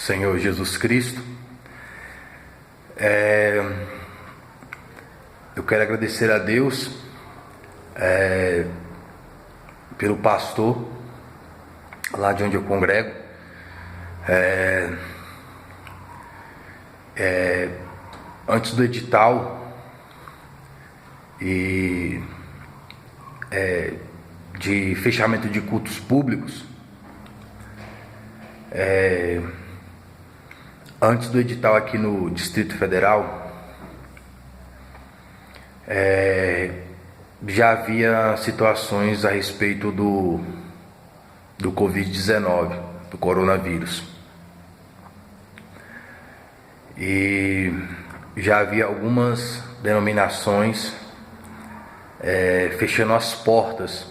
Senhor Jesus Cristo. Eu quero agradecer a Deus pelo pastor lá de onde eu congrego. Antes do edital de fechamento de cultos públicos, antes do edital aqui no Distrito Federal, já havia situações a respeito do Covid-19, do coronavírus. E já havia algumas denominações fechando as portas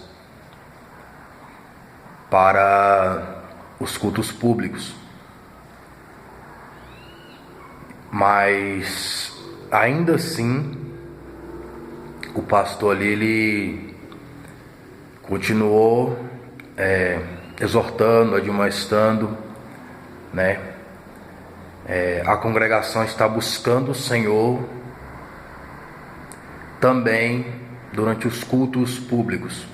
para os cultos públicos. Mas ainda assim, o pastor ali, ele continuou exortando, admoestando, né? A congregação está buscando o Senhor também durante os cultos públicos,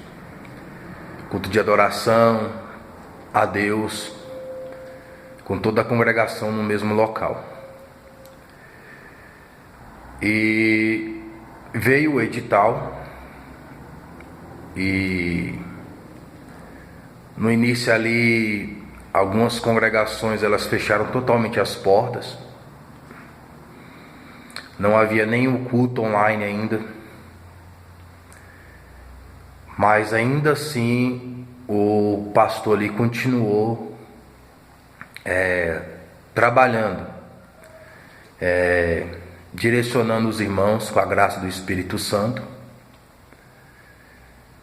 culto de adoração a Deus, com toda a congregação no mesmo local. E veio o edital, e no início ali algumas congregações elas fecharam totalmente as portas. Não havia nem o culto online ainda, mas ainda assim o pastor ali continuou trabalhando, direcionando os irmãos com a graça do Espírito Santo,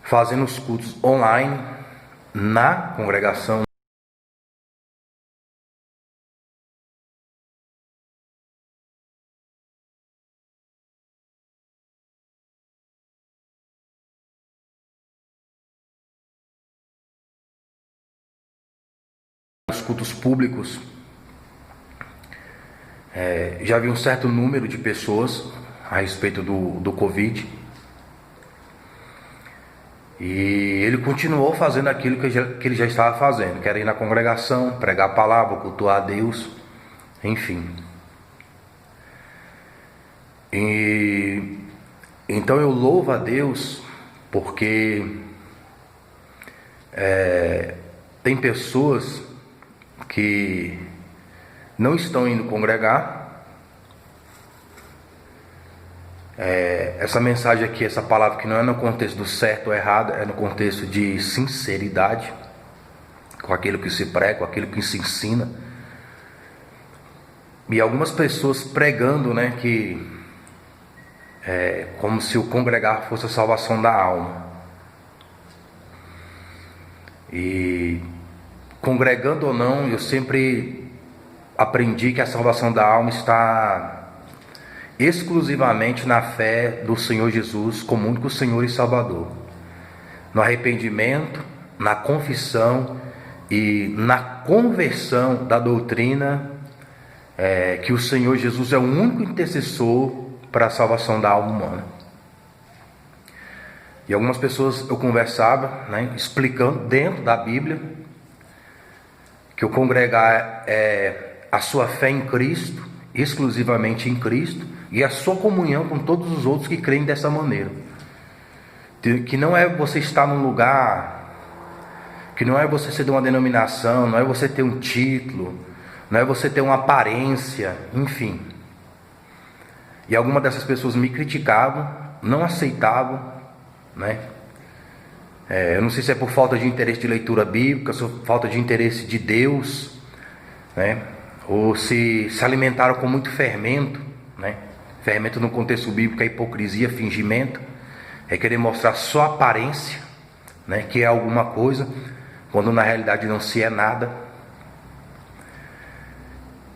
fazendo os cultos online na congregação. Os cultos públicos, já havia um certo número de pessoas a respeito do Covid, e ele continuou fazendo aquilo que ele já estava fazendo, que era ir na congregação, pregar a palavra, cultuar a Deus, enfim. E então eu louvo a Deus porque tem pessoas que não estão indo congregar. Essa mensagem aqui, essa palavra que não é no contexto do certo ou errado, é no contexto de sinceridade com aquilo que se prega, com aquilo que se ensina. E algumas pessoas pregando, né, que como se o congregar fosse a salvação da alma. E congregando ou não, eu sempre aprendi que a salvação da alma está exclusivamente na fé do Senhor Jesus como único Senhor e Salvador, no arrependimento, na confissão e na conversão da doutrina que o Senhor Jesus é o único intercessor para a salvação da alma humana. E algumas pessoas eu conversava, né, explicando dentro da Bíblia que o congregar é a sua fé em Cristo, exclusivamente em Cristo, e a sua comunhão com todos os outros que creem dessa maneira. Que não é você estar num lugar, que não é você ser de uma denominação, não é você ter um título, não é você ter uma aparência, enfim. E algumas dessas pessoas me criticavam, não aceitavam, né? Eu não sei se é por falta de interesse de leitura bíblica, se é por falta de interesse de Deus, né? Ou se alimentaram com muito fermento, né? Fermento no contexto bíblico é hipocrisia, fingimento, é querer mostrar só aparência, né? Que é alguma coisa, quando na realidade não se é nada.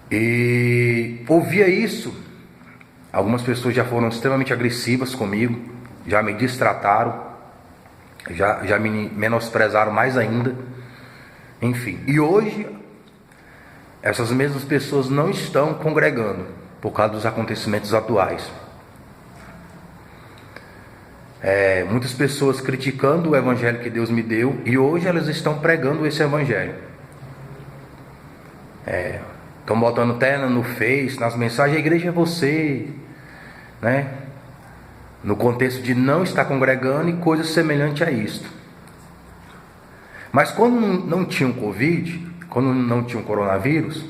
E ouvia isso, algumas pessoas já foram extremamente agressivas comigo, já me distrataram, já me menosprezaram mais ainda, enfim. E hoje essas mesmas pessoas não estão congregando por causa dos acontecimentos atuais. Muitas pessoas criticando o evangelho que Deus me deu, e hoje elas estão pregando esse evangelho. Estão botando até no Face, nas mensagens, a igreja é você, né? No contexto de não estar congregando e coisas semelhantes a isto. Mas quando não tinha um Covid, quando não tinha um coronavírus,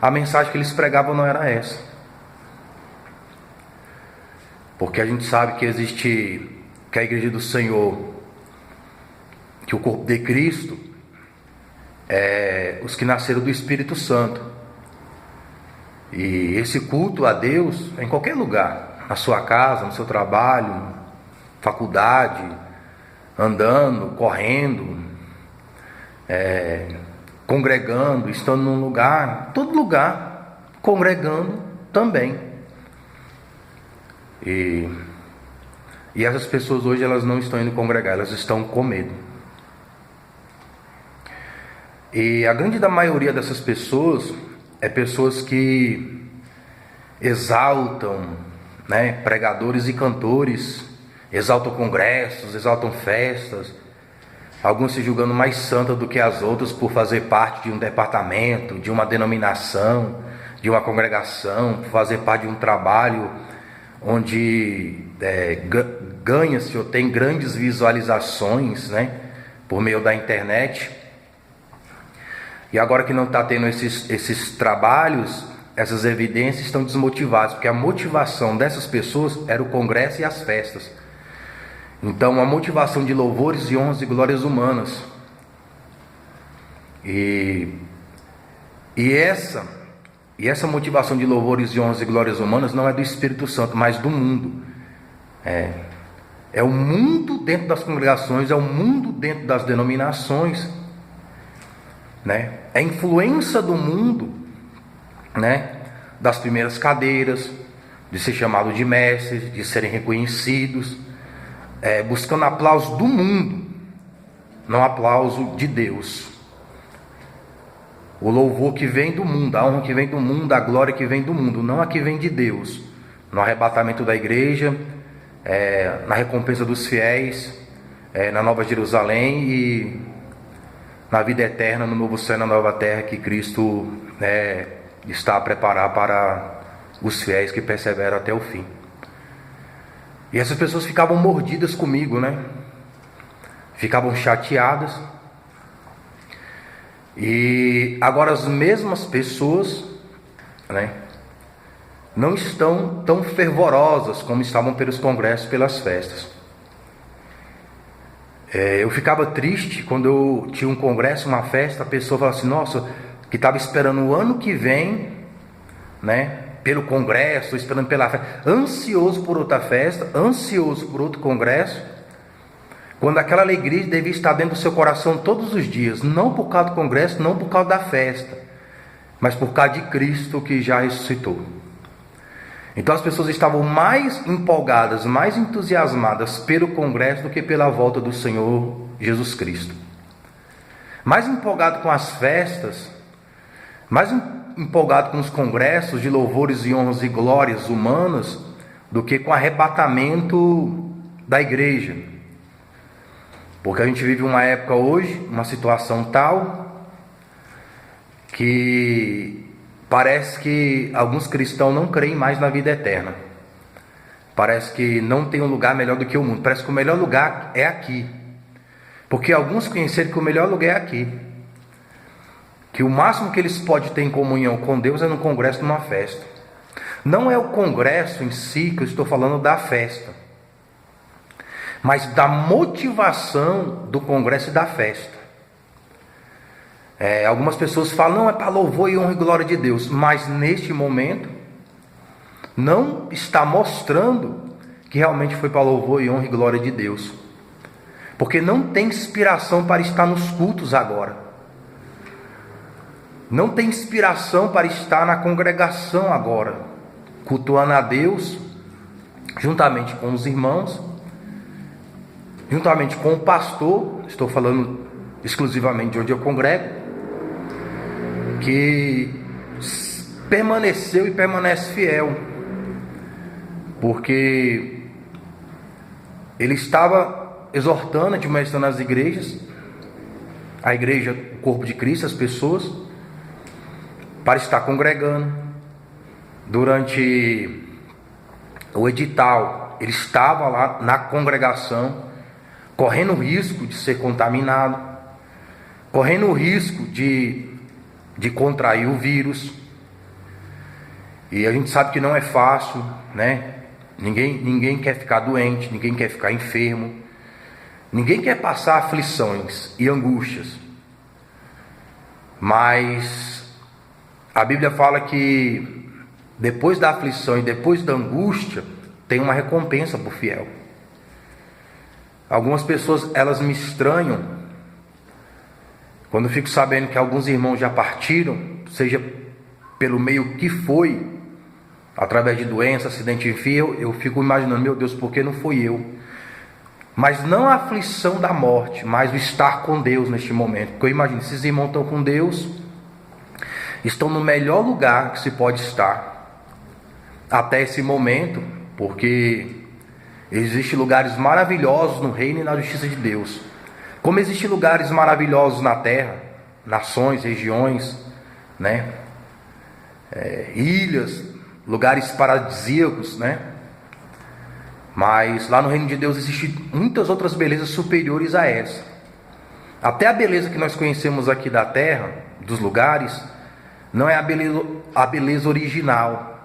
a mensagem que eles pregavam não era essa. Porque a gente sabe que existe, que a igreja do Senhor, que o corpo de Cristo é os que nasceram do Espírito Santo. E esse culto a Deus é em qualquer lugar, na sua casa, no seu trabalho, faculdade, andando, correndo, congregando, estando num lugar, todo lugar, congregando também. E essas pessoas hoje, elas não estão indo congregar, elas estão com medo. E a grande da maioria dessas pessoas é pessoas que exaltam, né, pregadores e cantores, exaltam congressos, exaltam festas, alguns se julgando mais santas do que as outras por fazer parte de um departamento, de uma denominação, de uma congregação, por fazer parte de um trabalho onde ganha-se ou tem grandes visualizações, né, por meio da internet. E agora que não está tendo esses trabalhos, essas evidências estão desmotivadas, porque a motivação dessas pessoas era o congresso e as festas. Então, a motivação de louvores e honras e glórias humanas. E essa motivação de louvores e honras e glórias humanas não é do Espírito Santo, mas do mundo. É o mundo dentro das congregações, é o mundo dentro das denominações, né? É a influência do mundo, né? Das primeiras cadeiras, de ser chamado de mestres, de serem reconhecidos, buscando aplauso do mundo, não aplauso de Deus. O louvor que vem do mundo, a honra que vem do mundo, a glória que vem do mundo, não a que vem de Deus. No arrebatamento da igreja, na recompensa dos fiéis, na Nova Jerusalém e na vida eterna, no novo céu e na nova terra que Cristo está a preparar para os fiéis que perseveram até o fim. E essas pessoas ficavam mordidas comigo, né? Ficavam chateadas. E agora as mesmas pessoas, né, não estão tão fervorosas como estavam pelos congressos, pelas festas. Eu ficava triste quando eu tinha um congresso, uma festa, a pessoa falava assim, nossa, que estava esperando o ano que vem, né, pelo congresso, esperando pela festa, ansioso por outra festa, ansioso por outro congresso, quando aquela alegria devia estar dentro do seu coração todos os dias, não por causa do congresso, não por causa da festa, mas por causa de Cristo que já ressuscitou. Então as pessoas estavam mais empolgadas, mais entusiasmadas pelo congresso do que pela volta do Senhor Jesus Cristo. Mais empolgado com as festas, mais empolgado com os congressos de louvores e honras e glórias humanas do que com o arrebatamento da igreja. Porque a gente vive uma época hoje, uma situação tal, que parece que alguns cristãos não creem mais na vida eterna. Parece que não tem um lugar melhor do que o mundo. Parece que o melhor lugar é aqui. Porque alguns conheceram que o melhor lugar é aqui. Que o máximo que eles podem ter em comunhão com Deus é no congresso, numa festa. Não é o congresso em si que eu estou falando da festa, mas da motivação do congresso e da festa. Algumas pessoas falam, não, é para louvor e honra e glória de Deus, mas neste momento não está mostrando que realmente foi para louvor e honra e glória de Deus, porque não tem inspiração para estar nos cultos agora, não tem inspiração para estar na congregação agora, cultuando a Deus, juntamente com os irmãos, juntamente com o pastor. Estou falando exclusivamente de onde eu congrego. que permaneceu e permanece fiel, porque ele estava exortando, admoestando as igrejas, a igreja, o corpo de Cristo, as pessoas, para estar congregando. Durante o edital, ele estava lá na congregação, correndo o risco de ser contaminado, correndo o risco de contrair o vírus. E a gente sabe que não é fácil, né? Ninguém quer ficar doente, ninguém quer ficar enfermo, ninguém quer passar aflições e angústias. Mas a Bíblia fala que depois da aflição e depois da angústia tem uma recompensa para o fiel. Algumas pessoas, elas me estranham quando eu fico sabendo que alguns irmãos já partiram, seja pelo meio que foi, através de doença, acidente, enfim, eu fico imaginando, meu Deus, por que não fui eu? Mas não a aflição da morte, mas o estar com Deus neste momento. Porque eu imagino, esses irmãos estão com Deus, estão no melhor lugar que se pode estar até esse momento, porque existem lugares maravilhosos no reino e na justiça de Deus. Como existem lugares maravilhosos na terra, nações, regiões, né? Ilhas, lugares paradisíacos, né? Mas lá no reino de Deus existem muitas outras belezas superiores a essa. Até a beleza que nós conhecemos aqui da terra, dos lugares, não é a beleza original.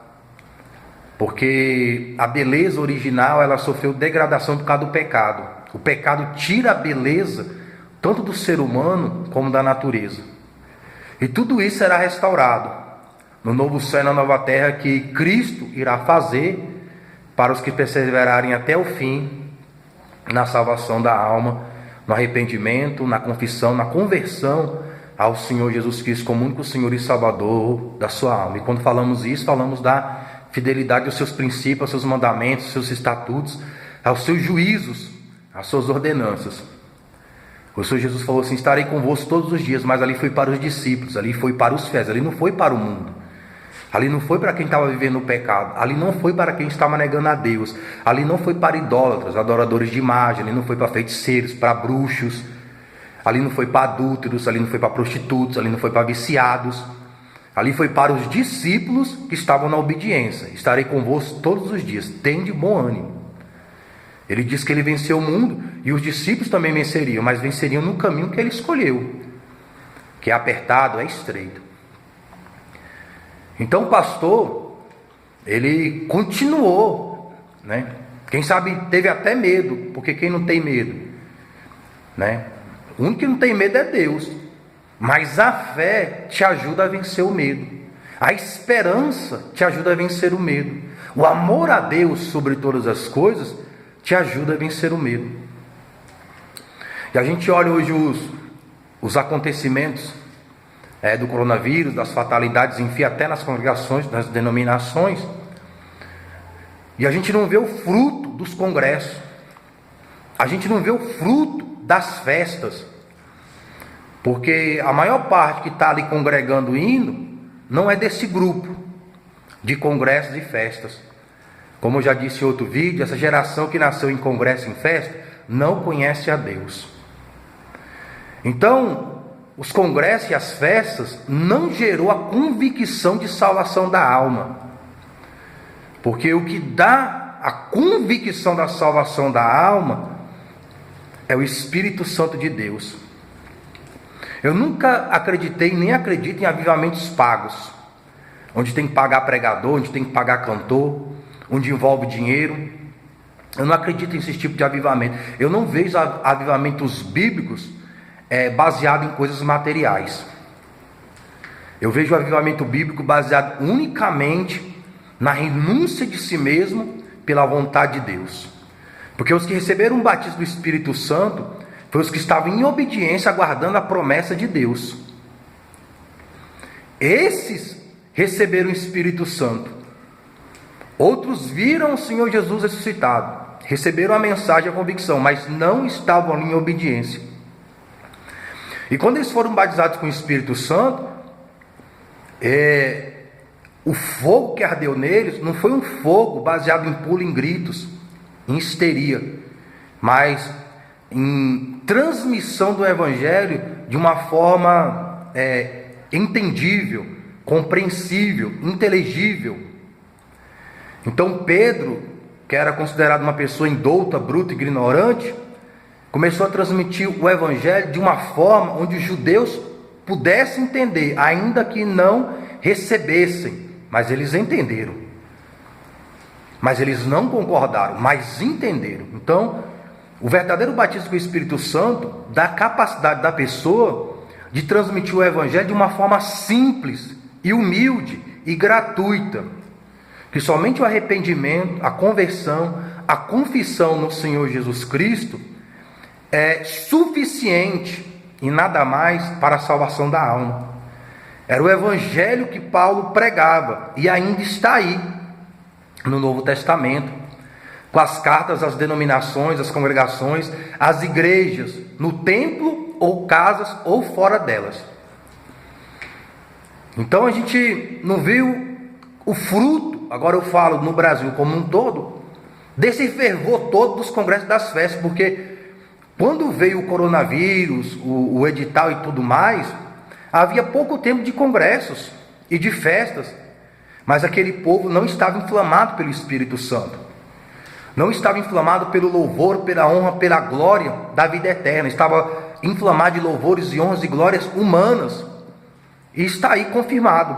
Porque a beleza original, ela sofreu degradação por causa do pecado. O pecado tira a beleza tanto do ser humano como da natureza. E tudo isso será restaurado no novo céu e na nova terra que Cristo irá fazer para os que perseverarem até o fim na salvação da alma, no arrependimento, na confissão, na conversão ao Senhor Jesus Cristo como único Senhor e Salvador da sua alma. E quando falamos isso, falamos da fidelidade aos seus princípios, aos seus mandamentos, aos seus estatutos, aos seus juízos, às suas ordenanças. O Senhor Jesus falou assim: estarei convosco todos os dias, mas ali foi para os discípulos, ali foi para os fiéis, ali não foi para o mundo, ali não foi para quem estava vivendo o pecado, ali não foi para quem estava negando a Deus, ali não foi para idólatras, adoradores de imagem, ali não foi para feiticeiros, para bruxos, ali não foi para adúlteros, ali não foi para prostitutos, ali não foi para viciados. Ali foi para os discípulos que estavam na obediência. Estarei convosco todos os dias, tende bom ânimo. Ele diz que ele venceu o mundo e os discípulos também venceriam, mas venceriam no caminho que ele escolheu, que é apertado, é estreito. Então o pastor, ele continuou, né? Quem sabe teve até medo, porque quem não tem medo, né? O único que não tem medo é Deus. Mas a fé te ajuda a vencer o medo. A esperança te ajuda a vencer o medo. O amor a Deus sobre todas as coisas te ajuda a vencer o medo. E a gente olha hoje os acontecimentos do coronavírus, das fatalidades, enfim, até nas congregações, nas denominações. E a gente não vê o fruto dos congressos. A gente não vê o fruto das festas. Porque a maior parte que está ali congregando indo, não é desse grupo de congressos e festas. Como eu já disse em outro vídeo, essa geração que nasceu em congresso e em festa, não conhece a Deus. Então, os congressos e as festas não gerou a convicção de salvação da alma. Porque o que dá a convicção da salvação da alma é o Espírito Santo de Deus. Eu nunca acreditei, nem acredito em avivamentos pagos, onde tem que pagar pregador, onde tem que pagar cantor, onde envolve dinheiro. Eu não acredito nesse tipo de avivamento. Eu não vejo avivamentos bíblicos baseados em coisas materiais. Eu vejo o avivamento bíblico baseado unicamente na renúncia de si mesmo pela vontade de Deus. Porque os que receberam o batismo do Espírito Santo foi os que estavam em obediência, aguardando a promessa de Deus. Esses receberam o Espírito Santo. Outros viram o Senhor Jesus ressuscitado, receberam a mensagem, a convicção, mas não estavam ali em obediência. E quando eles foram batizados com o Espírito Santo, O fogo que ardeu neles não foi um fogo baseado em pulo, em gritos, em histeria, mas em transmissão do Evangelho de uma forma entendível, compreensível, inteligível. Então Pedro, que era considerado uma pessoa indouta, bruta e ignorante, começou a transmitir o Evangelho de uma forma onde os judeus pudessem entender, ainda que não recebessem, mas eles entenderam. Mas eles não concordaram, mas entenderam. Então, o verdadeiro batismo com o Espírito Santo dá a capacidade da pessoa de transmitir o Evangelho de uma forma simples e humilde e gratuita, que somente o arrependimento, a conversão, a confissão no Senhor Jesus Cristo é suficiente e nada mais para a salvação da alma. Era o Evangelho que Paulo pregava e ainda está aí no Novo Testamento, com as cartas às denominações, às congregações, às igrejas, no templo ou casas ou fora delas. Então a gente não viu o fruto, agora eu falo no Brasil como um todo, desse fervor todo dos congressos das festas, porque quando veio o coronavírus, o edital e tudo mais, havia pouco tempo de congressos e de festas, mas aquele povo não estava inflamado pelo Espírito Santo, não estava inflamado pelo louvor, pela honra, pela glória da vida eterna, estava inflamado de louvores e honras e glórias humanas, e está aí confirmado.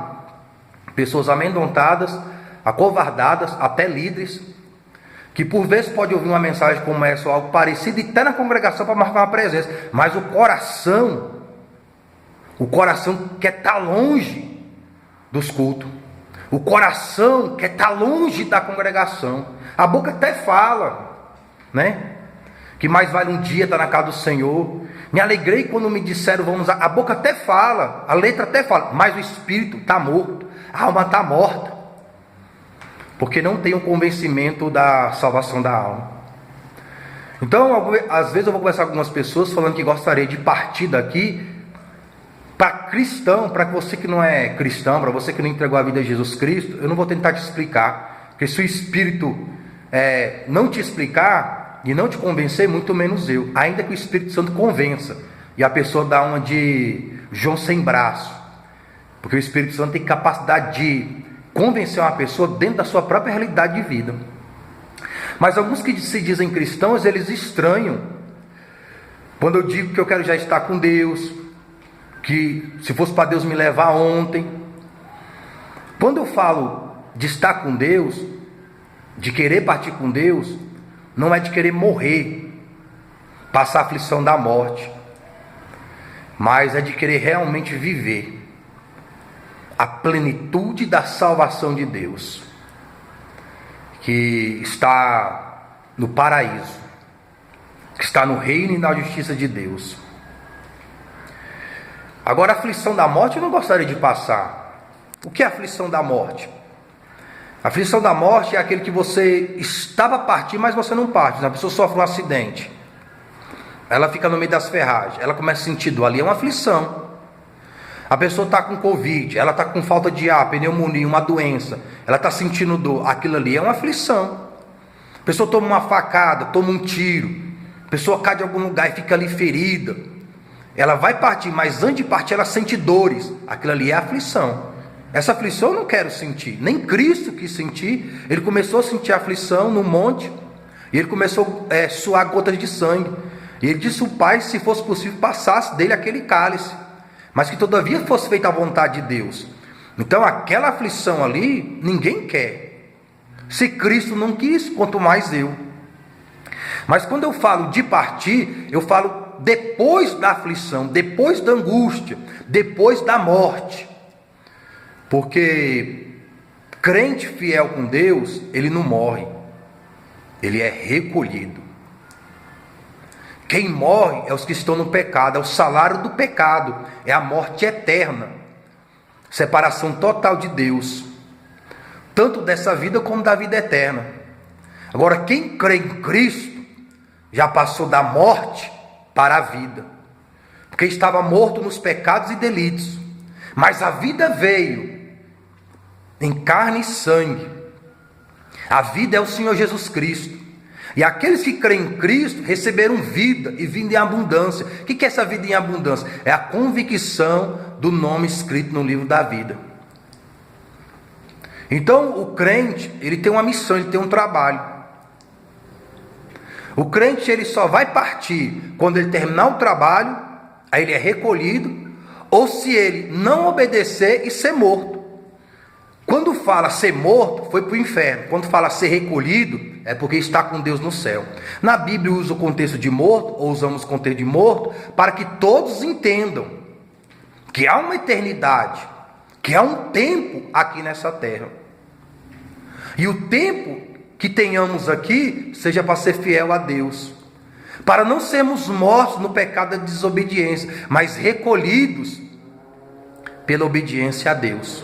Pessoas amedrontadas, acovardadas, até líderes, que por vezes pode ouvir uma mensagem como essa ou algo parecido e até na congregação para marcar uma presença, mas o coração quer estar longe dos cultos, o coração quer estar longe da congregação. A boca até fala, né? Que mais vale um dia estar na casa do Senhor. Me alegrei quando me disseram vamos. A boca até fala, a letra até fala, mas o espírito está morto, a alma está morta, porque não tem o convencimento da salvação da alma. Então, às vezes eu vou conversar com algumas pessoas falando que gostaria de partir daqui para cristão, para você que não é cristão, para você que não entregou a vida a Jesus Cristo. Eu não vou tentar te explicar, porque se o Espírito não te explicar e não te convencer, muito menos eu, ainda que o Espírito Santo convença, e a pessoa dá uma de João sem braço, porque o Espírito Santo tem capacidade de convencer uma pessoa dentro da sua própria realidade de vida. Mas alguns que se dizem cristãos, eles estranham quando eu digo que eu quero já estar com Deus, que se fosse para Deus me levar ontem. Quando eu falo de estar com Deus, de querer partir com Deus, não é de querer morrer, passar a aflição da morte, mas é de querer realmente viver a plenitude da salvação de Deus, que está no paraíso, que está no reino e na justiça de Deus. Agora, a aflição da morte eu não gostaria de passar. O que é a aflição da morte? A aflição da morte é aquele que você estava a partir, mas você não parte. A pessoa sofre um acidente, ela fica no meio das ferragens, ela começa a sentir dor, ali é uma aflição. A pessoa está com Covid, ela está com falta de ar, pneumonia, uma doença, ela está sentindo dor, aquilo ali é uma aflição. A pessoa toma uma facada, toma um tiro, a pessoa cai de algum lugar e fica ali ferida, ela vai partir, mas antes de partir ela sente dores, aquilo ali é aflição. Essa aflição eu não quero sentir, nem Cristo quis sentir. Ele começou a sentir aflição no monte, e ele começou a suar gotas de sangue, e ele disse ao Pai, se fosse possível, passasse dele aquele cálice, mas que todavia fosse feita a vontade de Deus. Então aquela aflição ali, ninguém quer. Se Cristo não quis, quanto mais eu. Mas quando eu falo de partir, eu falo depois da aflição, depois da angústia, depois da morte. Porque crente fiel com Deus, ele não morre, ele é recolhido. Quem morre é os que estão no pecado, é o salário do pecado, é a morte eterna, separação total de Deus, tanto dessa vida como da vida eterna. Agora, quem crê em Cristo, já passou da morte para a vida, porque estava morto nos pecados e delitos, mas a vida veio em carne e sangue. A vida é o Senhor Jesus Cristo. E aqueles que creem em Cristo receberam vida e vida em abundância. O que é essa vida em abundância? É a convicção do nome escrito no livro da vida. Então o crente, ele tem uma missão, ele tem um trabalho. O crente, ele só vai partir quando ele terminar o trabalho, aí ele é recolhido, ou se ele não obedecer e ser morto. Quando fala ser morto, foi para o inferno. Quando fala ser recolhido, é porque está com Deus no céu. Na Bíblia usa o contexto de morto, ou usamos o contexto de morto, para que todos entendam que há uma eternidade, que há um tempo aqui nessa terra. E o tempo que tenhamos aqui, seja para ser fiel a Deus. Para não sermos mortos no pecado da desobediência, mas recolhidos pela obediência a Deus.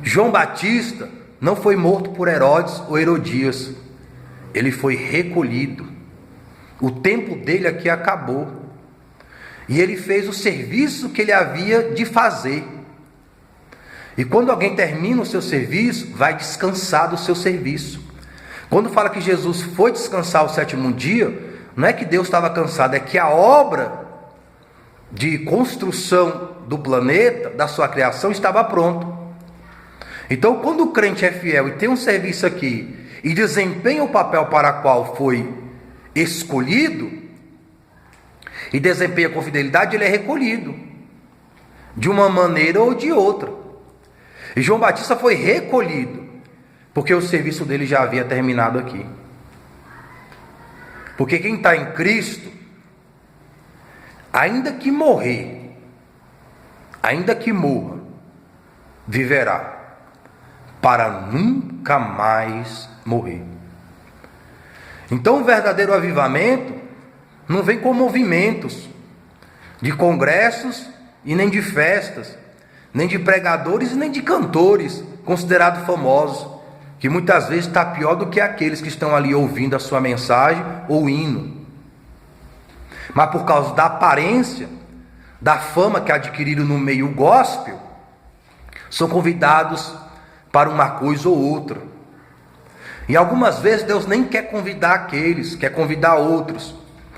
João Batista não foi morto por Herodes ou Herodias. Ele foi recolhido. O tempo dele aqui acabou. E ele fez o serviço que ele havia de fazer. E quando alguém termina o seu serviço, vai descansar do seu serviço. Quando fala que Jesus foi descansar ao sétimo dia, não é que Deus estava cansado, é que a obra de construção do planeta, da sua criação, estava pronta. Então, quando o crente é fiel e tem um serviço aqui e desempenha o papel para o qual foi escolhido e desempenha com fidelidade, ele é recolhido de uma maneira ou de outra. E João Batista foi recolhido porque o serviço dele já havia terminado aqui. Porque quem está em Cristo, ainda que morrer, ainda que morra, viverá para nunca mais morrer. Então o verdadeiro avivamento não vem com movimentos de congressos e nem de festas, nem de pregadores e nem de cantores considerados famosos, que muitas vezes está pior do que aqueles que estão ali ouvindo a sua mensagem ou hino. Mas por causa da aparência, da fama que adquiriram no meio gospel, são convidados para uma coisa ou outra. E algumas vezes Deus nem quer convidar aqueles, quer convidar outros,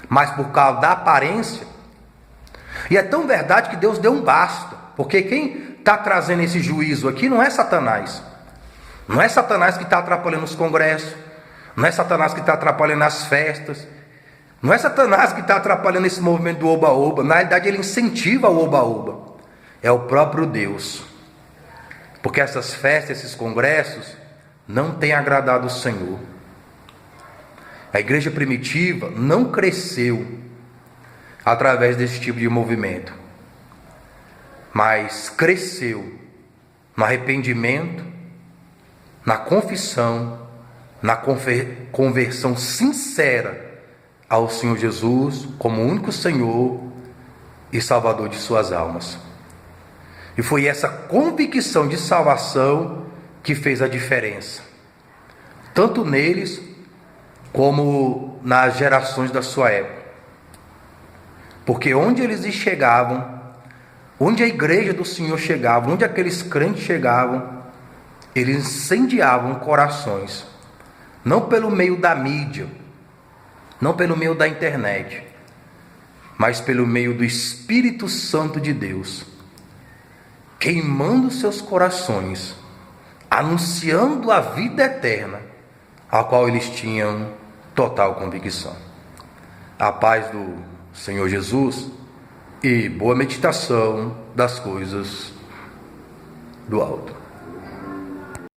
mas por causa da aparência. E é tão verdade que Deus deu um basta, porque quem está trazendo esse juízo aqui não é Satanás. Não é Satanás que está atrapalhando os congressos, não é Satanás que está atrapalhando as festas, não é Satanás que está atrapalhando esse movimento do oba-oba. Na realidade ele incentiva o oba-oba. É o próprio Deus. Porque essas festas, esses congressos, não têm agradado o Senhor. A igreja primitiva não cresceu através desse tipo de movimento, mas cresceu no arrependimento, na confissão, na conversão sincera ao Senhor Jesus como o único Senhor e Salvador de suas almas. E foi essa convicção de salvação que fez a diferença, tanto neles como nas gerações da sua época. Porque onde eles chegavam, onde a igreja do Senhor chegava, onde aqueles crentes chegavam, eles incendiavam corações, não pelo meio da mídia, não pelo meio da internet, mas pelo meio do Espírito Santo de Deus, queimando seus corações, anunciando a vida eterna, a qual eles tinham total convicção. A paz do Senhor Jesus e boa meditação das coisas do alto.